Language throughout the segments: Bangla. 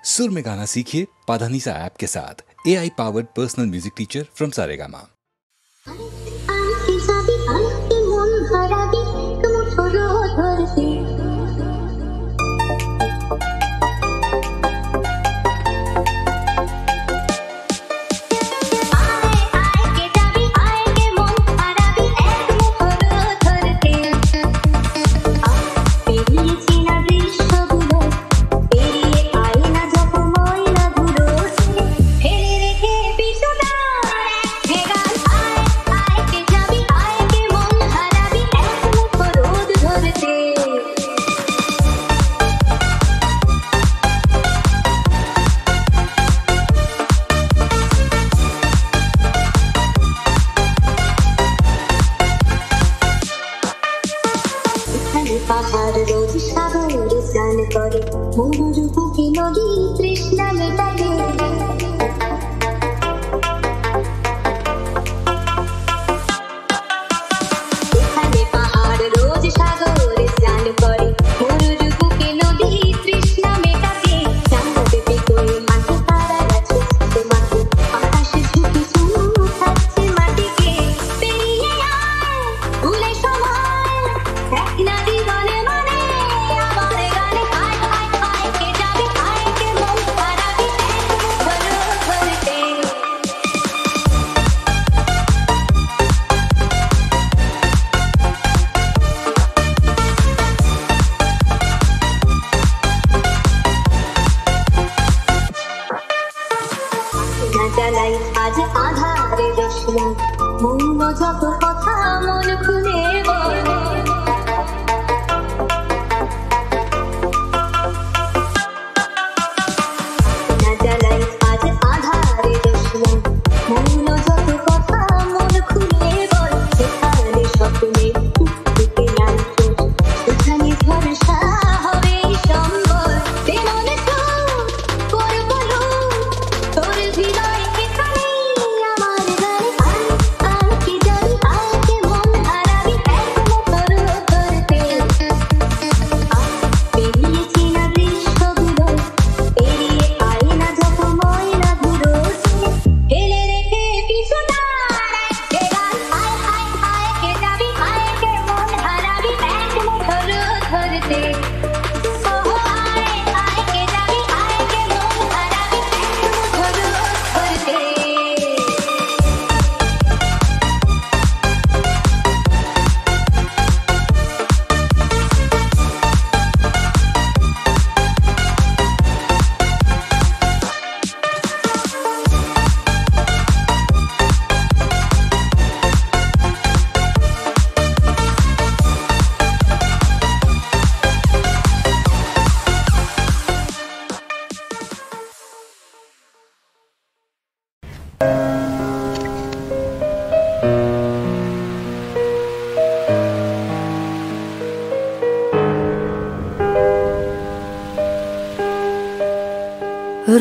सुर में गाना सीखिए पाधानीसा ऐप के साथ। AI powered personal music teacher from Saregama.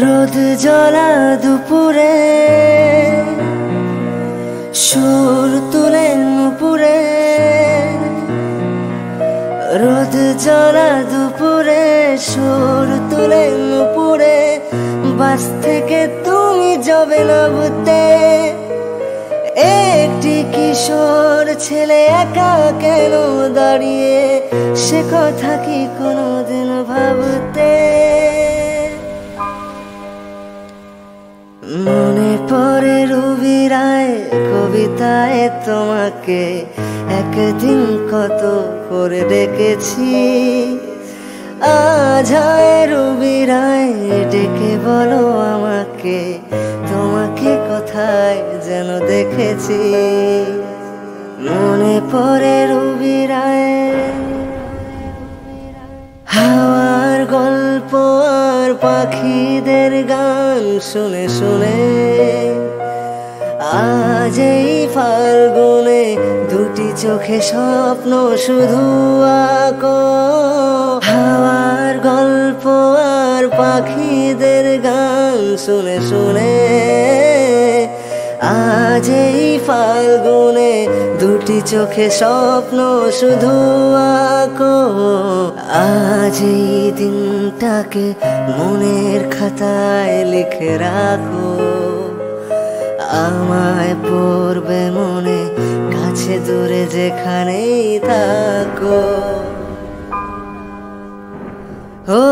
রোদ জ্বলা দুপুরে সুর তুলে নুপুরে, রোদ জ্বলা দুপুরে সুর তুলে নুপুরে, বাস থেকে তুমি যাবে নাবতে। একটি কিশোর ছেলে একা কেন দাঁড়িয়ে, সে কথা কি কোনোদিন ভাবতে? মনে পড়ে রবি রায় কবিতায় তোমাকে একদিন কত করে ডেকেছি। আজ হয় রবি রায় ডেকে বলো আমাকে, তোমাকে কোথায় যেন দেখেছি। মনে পড়ে রবি রায় হাওয়ার গল্প আর পাখিদের গান শুনে শুনে, আজ এই ফাল্গুনে দুটি চোখে স্বপ্ন শুধু আঁকো। হাওয়ার গল্প আর পাখিদের গান শুনে শুনে, আজ এই ফাল্গুনে দুটি চোখে স্বপ্ন শুধু আঁকো। আজ এই দিনটা আমাকে মনের খাতায় লিখে রাখো, আমায় পড়বে মনে, কাছে দূরে যেখানেই থাকো। ও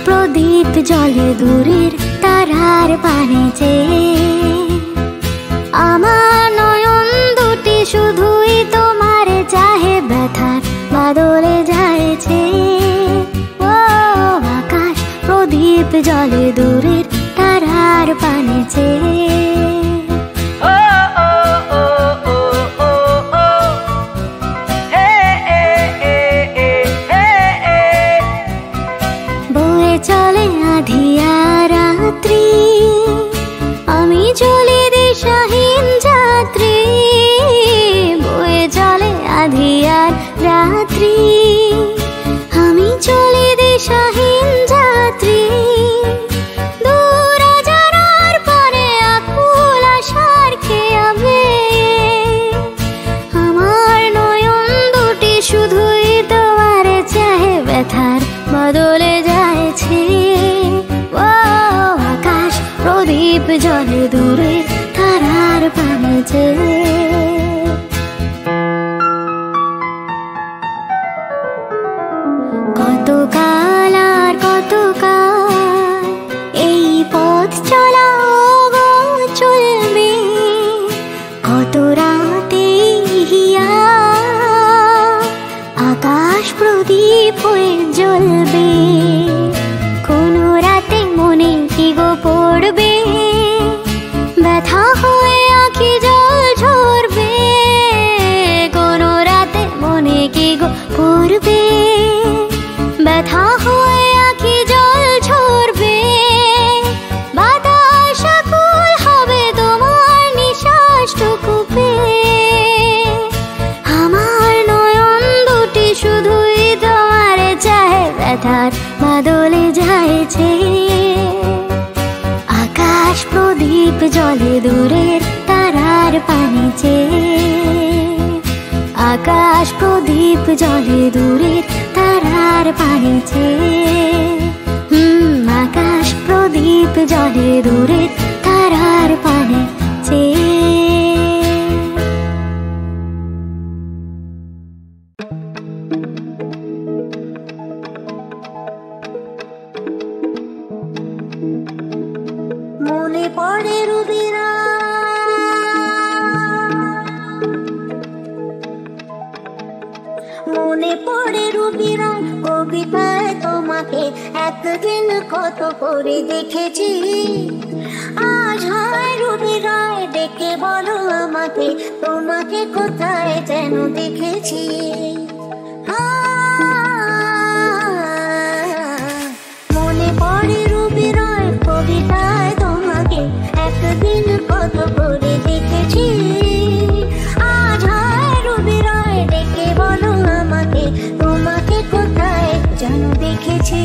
প্রদীপ জলে দূরের তারার পানে চেয়ে আমার নয়ন দুটি শুধুই তোমার চাহে ব্যথার বাদলে যাইছে। ও আকাশ প্রদীপ জলে দূরের তারার পানে চেয়ে রাত্রি আমি চলে দিশাহীন যাত্রী, বয়ে চলে আধিয়ার রাত্রি আমি চলে দিশাহীন যাত্রী। প্রদীপ জলে দূরে তারার পানে চেয়ে। কতকাল আর কতকাল এই পথ চলা গো চলবে, কত রাতে হিয়া আকাশ প্রদীপ হয়ে জ্বলবে। কোনো রাতে মনে কি গো পড়বে, ব্যথা হয়ে আঁখি জল ঝরবে। কোনো রাতে মনে কি গো পড়বে, ব্যথা হয়ে আঁখি জল ঝরবে। বাতাস আকুল হবে তোমার নিঃশ্বাসটুকু পেয়ে। আমার নয়ন দুটি শুধুই তোমার চায়, ব্যথার বাদলে যাইছে। আকাশ প্রদীপ জলে দূরের তারার পানে চেয়ে। আকাশ প্রদীপ জলে দূরের তারার পানে চেয়ে। আকাশ প্রদীপ জলে দূরের তারার পানে চেয়ে। মনে পড়ে রুবিরা, মনে পড়ে রুবিরা কবিতায় তোমাকে একদিন কত করে দেখেছি। আজ হয় রুবিরায় ডেকে বলো আমাকে, তোমাকে কোথায় যেন দেখেছি। মনে পড়ে রুবিরায় কবিতায় তোমাকে একদিন কত করে দেখেছি। আজ হয় রুবিরায় ডেকে বলো আমাকে, তোমাকে কোথায় যেন দেখেছি।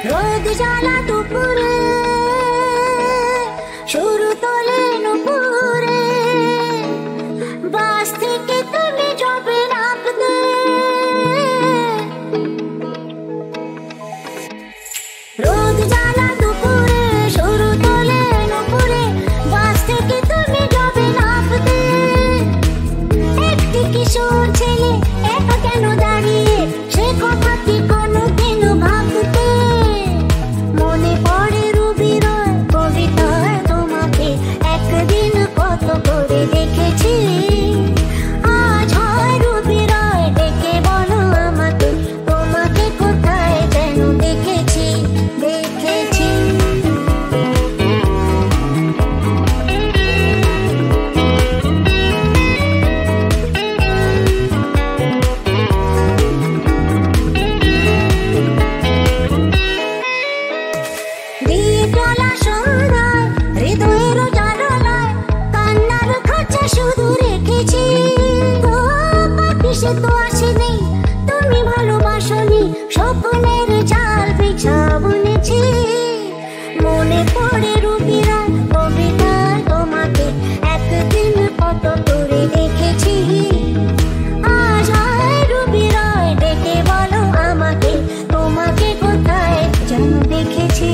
রোদ জ্বালা দুপুরে শুরু তোলে নুপুরে, বাস থেকে তুমি যাবে নামতে। রোদ জ্বালা দুপুরে শুরু তোলে নুপুরে, বাস থেকে তুমি যাবে নামতে। একটি কিশোর ছেলে একা কেন দাঁড়িয়ে, সে কথা কি কোনোদিনও ভাবতে। মনে পড়ে রুবিরায় কবিতায় তোমাকে একদিন কত করে দেখেছি। আজ হয় রুবিরায় ডেকে বলো আমাকে, তোমাকে কোথায় যেন দেখেছি, দেখেছি। দ্বীপ জ্বলা সন্ধ্যায় হৃদয়ের জানালায় কান্নার খাঁচা শুধু রেখেছি। ও পাখি সে তো আসেনি, তুমি ভালোবাসনি, স্বপ্নের জাল বিছা বুনেছি। মনে পড়ে রুবিরায় কবিতায় তোমাকে একদিন কত করে দেখেছি। আজ হয় রুবিরায় ডেকে বলো আমাকে, তোমাকে কোথায় যেন দেখেছি।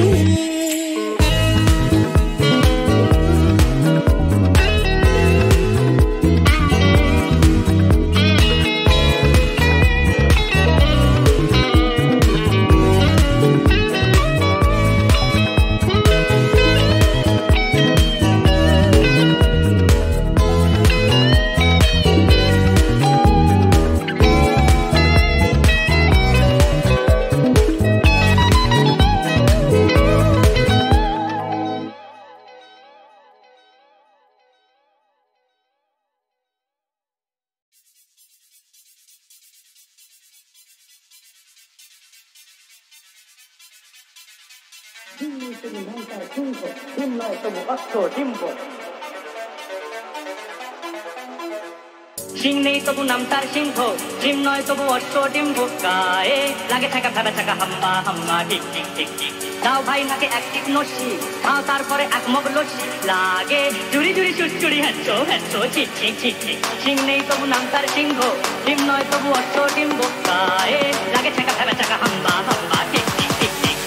সিং নেই তবু নাম তার সিংহ, ডিম নয় তবু অষ্ট ডিম্ব, গায়ে লাগে থাকা ভেবা চাকা হাম্বা হাম্বা ঠিক ঠিক ঠিক ঠিক। দাও ভাই নাকে এক টিক নসি, খাও তারপরে এক মগ লসি, লাগে চুরি চুরি চুরি হ্যাচ্ছো হ্যাচ্ছো ঠিক ঠিক ঠিক ঠিক। সিং নেই তবু নাম তার সিংহ, ডিম নয় তবু অষ্ট ডিম্ব, গায়ে লাগে থাকা ভেবা চাকা হাম্বা হাম্বা ঠিক ঠিক ঠিক ঠিক।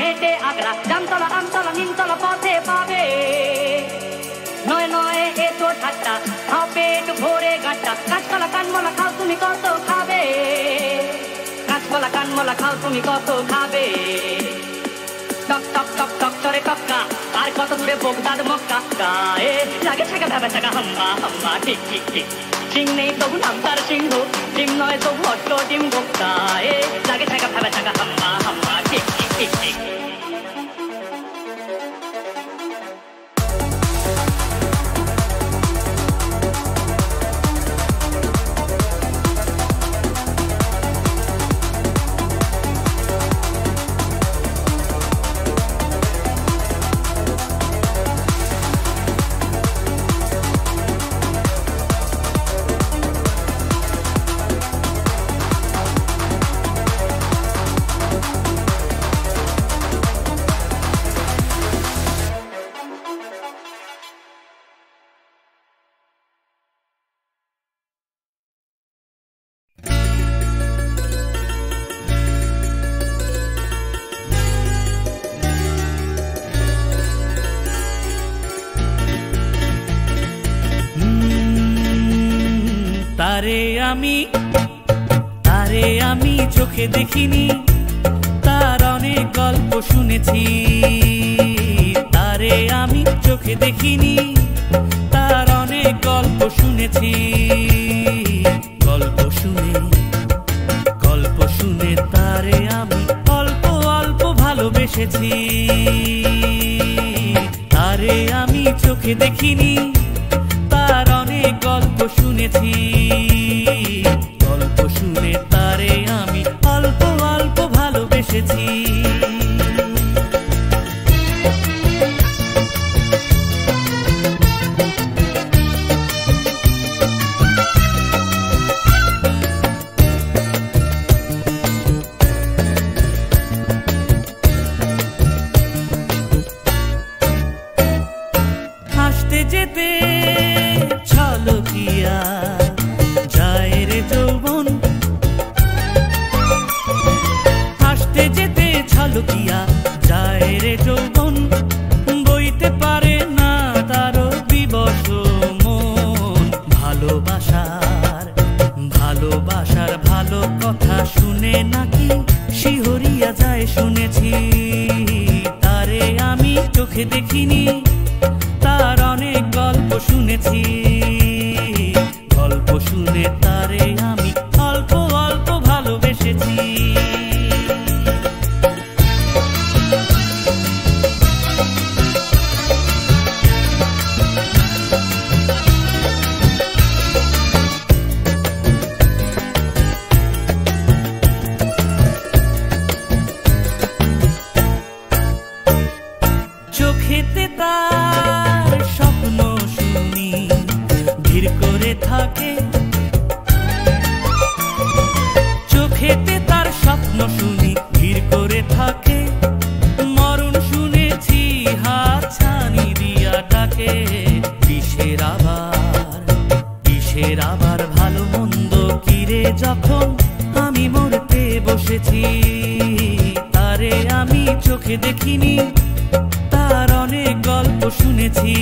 হেঁটে আগ্রা জামতলা আমতলা নিমতলা পথে পাবে, নয় নয় এ তো ঠাট্টা, খাও পেট ভরে গাঁটটা, কাঁচকলা কানমলা খাও তুমি কত খাবে, কাঁচকলা কানমলা খাও তুমি কত খাবে। টক টক টক টক করে টক্কা, আর কত দূরে বোগদাদ মক্কা, গায়ে লাগে ছাকা ভেবা চাকা হাম্বা হাম্বা ঠিক ঠিক ঠিক। সিং নেই তবু নাম তার সিংহ, ডিম নয় তবু অষ্ট ডিম, গায়ে লাগে ছাকা ভেবা চাকা হাম্বা হাম্বা ঠিক ঠিক ঠিক ঠিক। তারে আমি চোখে দেখিনি, তার অনেক গল্প শুনেছি। তারে আমি চোখে দেখিনি, তার অনেক গল্প শুনেছি। গল্প শুনে তারে আমি অল্প অল্প ভালোবেসেছি। তারে আমি চোখে দেখিনি, তার অনেক গল্প শুনেছি। গল্প শুনে তারে আমি অল্প অল্প ভালোবেসেছি। হাসতে যেতে ছলকিয়া যায় রে যৌবন, হাসতে যেতে ছলকিয়া যায় রে যৌবন, বইতে পারে না তারও বিবশ মন। ভালোবাসার ভালো কথা শুনে নাকি শিহরিয়া যায় শুনেছি। তারে আমি চোখে দেখিনি, তার অনেক গল্প শুনেছি। গল্প শুনে তারে আমি অল্প অল্প ভালোবেসেছি। চোখেতে তার স্বপ্ন শুনি ধীর করে থাকে, চোখেতে তার স্বপ্ন শুনি ধীর করে থাকে। মরণ শুনেছি হাত ছানি দিয়া ডাকে, কিসের আবার ভালো মন্দ কিরে যখন আমি মরতে বসেছি। তারে আমি চোখে দেখিনি, তার অনেক গল্প শুনেছি।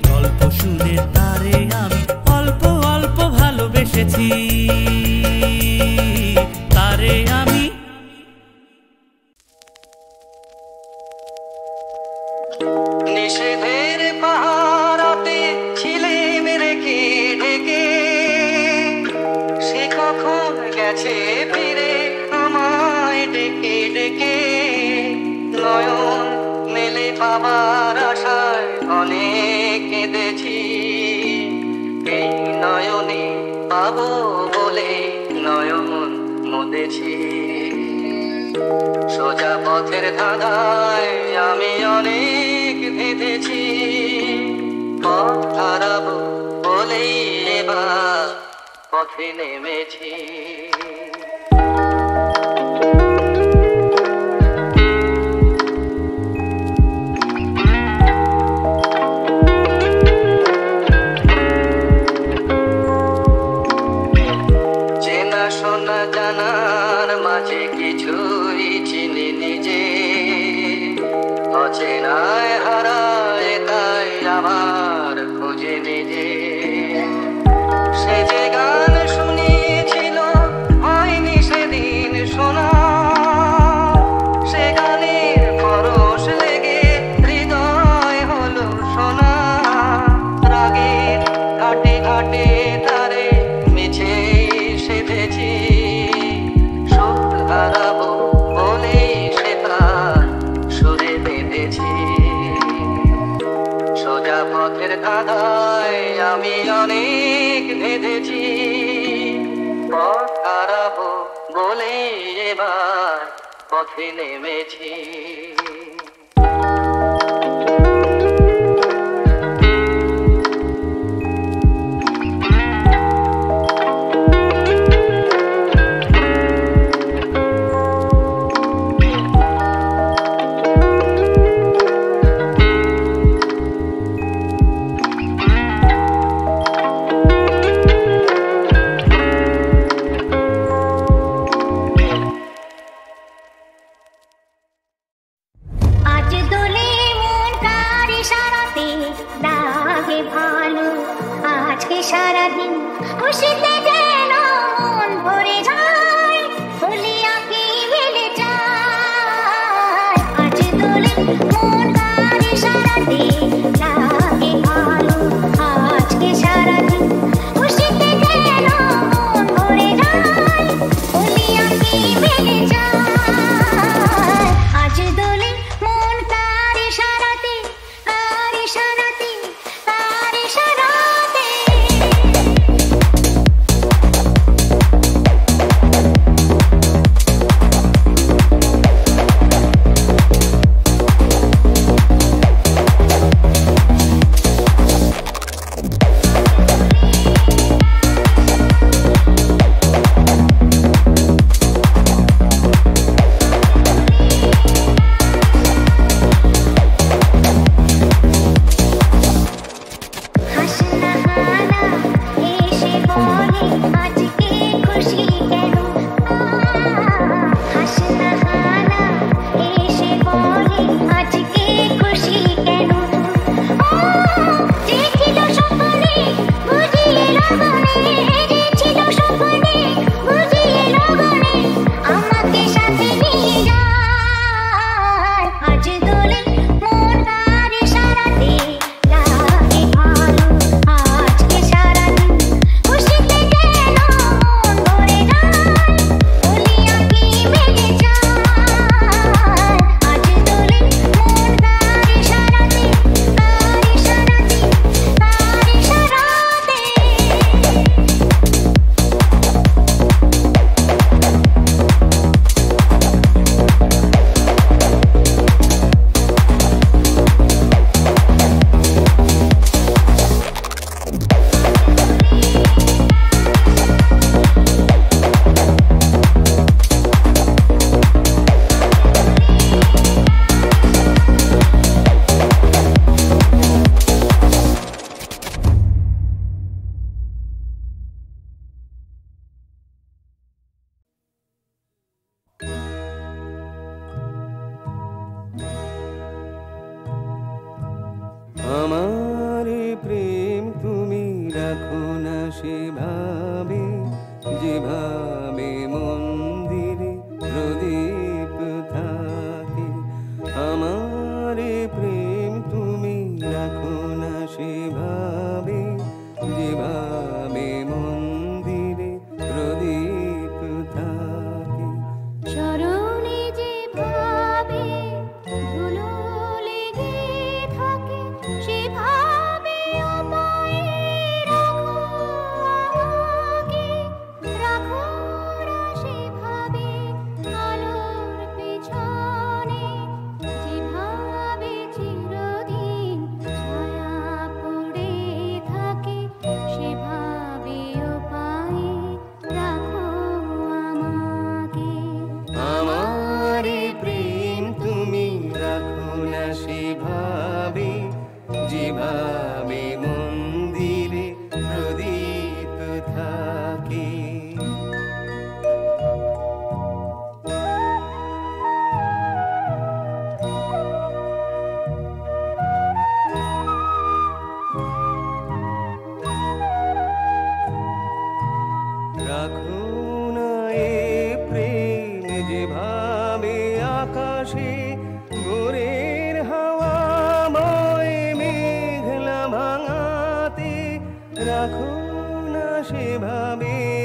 গল্প শুনে তারে আমি অল্প অল্প ভালোবেসেছি। তারে আমি নিষেধের পাহারাতে ছিলে মেরে কে ঢেকে, গেছে ফিরে আমায় ডেকে ডেকে, নয়ন মেলে পাবার আশায় অনেক কেঁদেছি, এই নয়নে পাবো বলে নয়ন মুদেছি। সোজা পথের ধাঁধায় আমি অনেক ভেবেছি, পথ হারাবো বলেই এবার পথে নেমেছি। চেনা শোনা জানার মাঝে কিছুই চিনি নিজে, অচেনায় হারায় তাই আবার খুঁজে নিজে। সে যে গান শুনিয়েছিল হয়নি সেদিন শোনা, সে গানের পরশ লেগে হৃদয় হলো শোনা। রাগের ঘাটে ঘাটে তারে মিছে সেধেছি, সুখ হারাবো বলেই সে তার সুরে বেঁধেছি। সোজা পথের ধাঁধায় আমি অনেক ভেবেছি, পথ হারাবো বলেই এবার পথে নেমেছি। সারাদিন খুশিতে যেন মন ভরে যায়, বলিয়া কি মিলে যায়। আজ দোলে মন গাড়ি সারাদিন লাগে ভালো, আজকে সারাদিন খুশিতে যেন মন ভরে যায়, বলিয়া কি মিলে যায়। আজ দোলে মন গাড়ি সারাতে, গাড়ি সারাতে, গাড়ি সারাতে। আমার প্রেম তুমি রাখো না সেভাবে, যেভাবে মন্দিরে প্রদীপ থাকে। আমার প্রেম তুমি রাখো না সেভাবে, যেভাবে মন্দিরে প্রদীপ রাখো না এ প্রেম যেভাবে আকাশে ভোরের হাওয়াময় মেঘলা ভাঙাতে রাখো না সেভাবে